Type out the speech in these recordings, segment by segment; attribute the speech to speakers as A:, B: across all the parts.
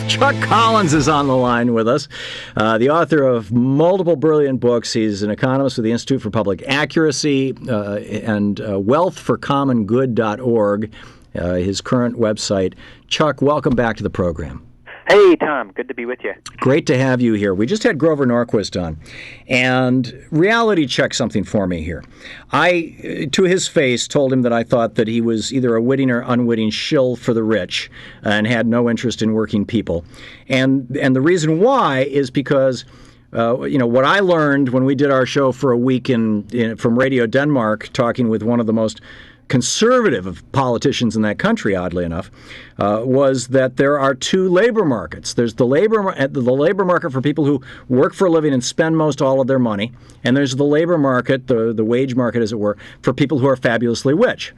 A: Chuck Collins is on the line with us, the author of multiple brilliant books. He's an economist with the Institute for Public Accuracy and wealthforcommongood.org, his current website. Chuck, welcome back to the program.
B: Hey, Tom. Good to be with you.
A: Great to have you here. We just had Grover Norquist on, and reality checked something for me here. I, to his face, told him that I thought that he was either a witting or unwitting shill for the rich and had no interest in working people. And the reason why is because what I learned when we did our show for a week from Radio Denmark, talking with one of the most conservative of politicians in that country, oddly enough, was that there are two labor markets. There's the labor market for people who work for a living and spend most all of their money, and there's the labor market, the wage market, as it were, for people who are fabulously rich.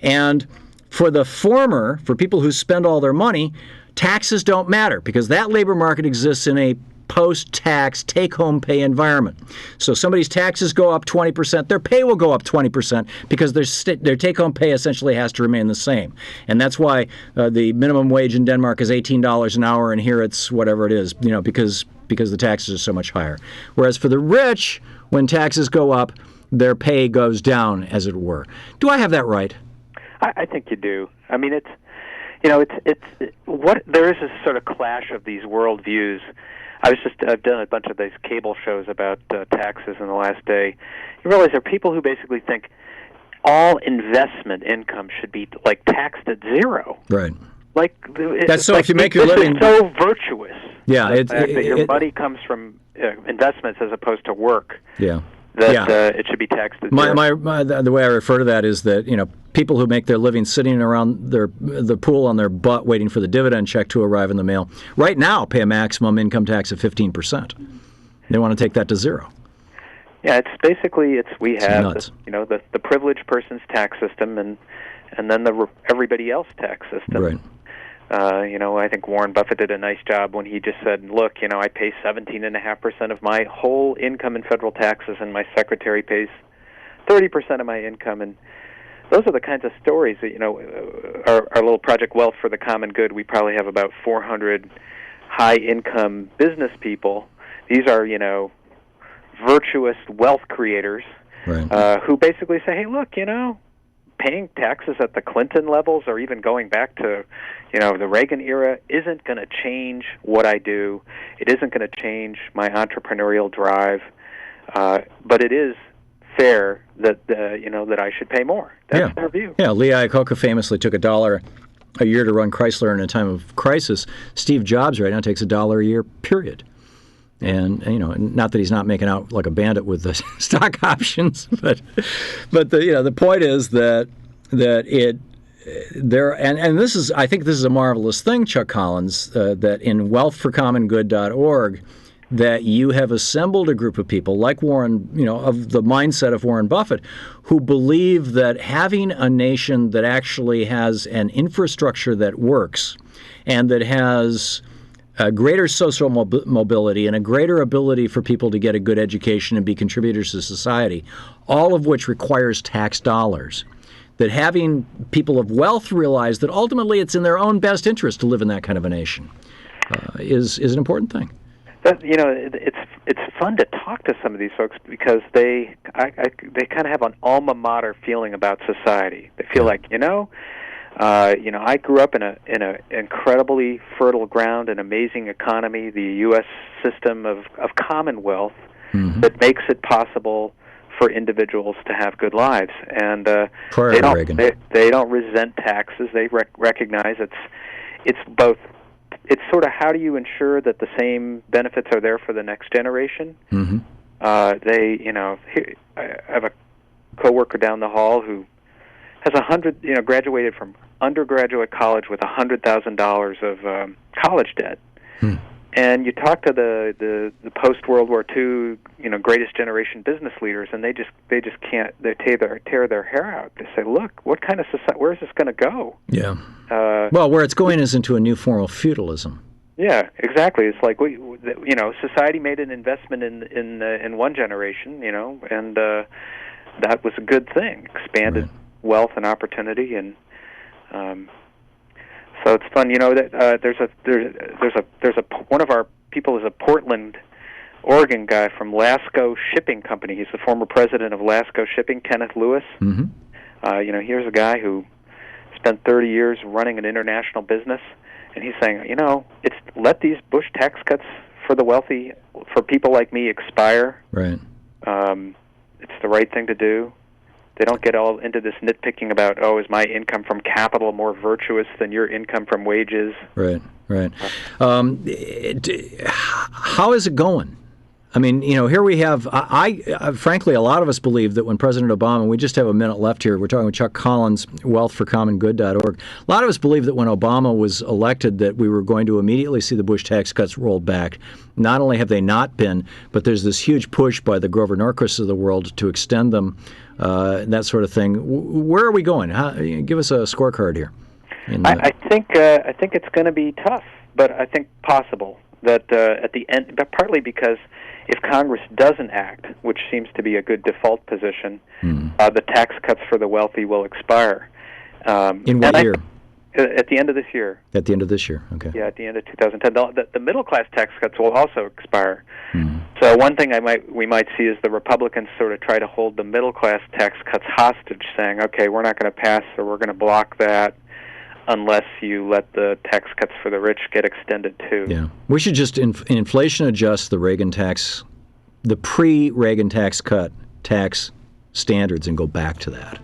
A: And for the former, for people who spend all their money, taxes don't matter because that labor market exists in a post-tax take-home pay environment. So somebody's taxes go up 20%, their pay will go up 20% because their take-home pay essentially has to remain the same. And that's why the minimum wage in Denmark is $18 an hour, and here it's whatever it is, because the taxes are so much higher. Whereas for the rich, when taxes go up, their pay goes down, as it were. Do I have that right?
B: I think you do. I mean, there is a sort of clash of these worldviews. I've done a bunch of these cable shows about taxes in the last day. You realize there are people who basically think all investment income should be taxed at zero.
A: Right.
B: That's
A: so. If you make your living,
B: is so virtuous.
A: Yeah,
B: your money comes from investments as opposed to work.
A: Yeah.
B: It should be taxed at zero.
A: The way I refer to that is that people who make their living sitting around the pool on their butt waiting for the dividend check to arrive in the mail right now pay a maximum income tax of 15%. They want to take that to zero.
B: Yeah, we have
A: nuts.
B: The privileged person's tax system and then the everybody else tax system.
A: Right.
B: I think Warren Buffett did a nice job when he just said, look, I pay 17.5% of my whole income in federal taxes, and my secretary pays 30% of my income. And those are the kinds of stories that, our little project Wealth for the Common Good, we probably have about 400 high-income business people. These are, virtuous wealth creators,
A: right,
B: who basically say, hey, look, paying taxes at the Clinton levels or even going back to, the Reagan era isn't going to change what I do. It isn't going to change my entrepreneurial drive, but it is fair that that I should pay more. That's their view.
A: Yeah, Lee Iacocca famously took $1 a year to run Chrysler in a time of crisis. Steve Jobs right now takes $1 a year, period. And not that he's not making out like a bandit with the stock options, but the point is that this is, I think this is a marvelous thing, Chuck Collins, that in wealthforcommongood.org, that you have assembled a group of people like Warren, of the mindset of Warren Buffett, who believe that having a nation that actually has an infrastructure that works and that has a greater social mobility and a greater ability for people to get a good education and be contributors to society, all of which requires tax dollars, that having people of wealth realize that ultimately it's in their own best interest to live in that kind of a nation is an important thing.
B: It's fun to talk to some of these folks because they kind of have an alma mater feeling about society. They feel like, I grew up in a incredibly fertile ground, an amazing economy, the U.S. system of commonwealth that makes it possible for individuals to have good lives. And they don't resent taxes. They recognize it's both. It's sort of how do you ensure that the same benefits are there for the next generation.
A: Mm-hmm.
B: I have a coworker down the hall who has graduated from undergraduate college with $100,000 of college debt. And you talk to the post World War II, greatest generation business leaders, and they just can't. They tear their hair out. They say, "Look, what kind of society? Where is this going to go?"
A: Yeah. Well, where it's going is into a new form of feudalism.
B: Yeah, exactly. It's like society made an investment in one generation, and that was a good thing. Expanded wealth and opportunity, and So it's fun, that there's a one of our people is a Portland, Oregon guy from Lasco Shipping Company. He's the former president of Lasco Shipping, Kenneth Lewis.
A: Mm-hmm.
B: Here's a guy who spent 30 years running an international business, and he's saying, it's let these Bush tax cuts for the wealthy, for people like me, expire.
A: Right.
B: It's the right thing to do. They don't get all into this nitpicking about, is my income from capital more virtuous than your income from wages?
A: Right. How is it going? I mean, here we have, frankly, a lot of us believe that when President Obama, we just have a minute left here, we're talking with Chuck Collins, wealthforcommongood.org. A lot of us believe that when Obama was elected that we were going to immediately see the Bush tax cuts rolled back. Not only have they not been, but there's this huge push by the Grover Norquists of the world to extend them, and that sort of thing. Where are we going? Give us a scorecard here.
B: I think it's going to be tough, but I think possible. That at the end, but partly because if Congress doesn't act, which seems to be a good default position, the tax cuts for the wealthy will expire.
A: In what year?
B: At the end of this year.
A: At the end of this year, okay.
B: Yeah, at the end of 2010. The middle-class tax cuts will also expire. So one thing we might see is the Republicans sort of try to hold the middle-class tax cuts hostage, saying, okay, we're not going to pass or we're going to block that unless you let the tax cuts for the rich get extended too.
A: Yeah, we should just inflation adjust the Reagan tax, the pre-Reagan tax cut tax standards, and go back to that.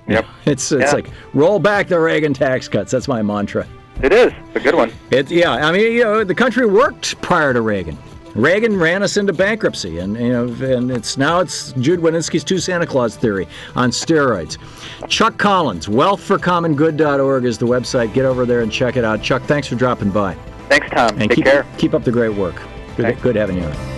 B: Yep.
A: It's like roll back the Reagan tax cuts. That's my mantra.
B: It is. It's a good one.
A: The country worked prior to Reagan. Reagan ran us into bankruptcy, and it's Jude Wanniski's two Santa Claus theory on steroids. Chuck Collins, wealthforcommongood.org is the website. Get over there and check it out. Chuck, thanks for dropping by.
B: Thanks, Thom.
A: And
B: Take care.
A: Keep up the great work. Good having you on.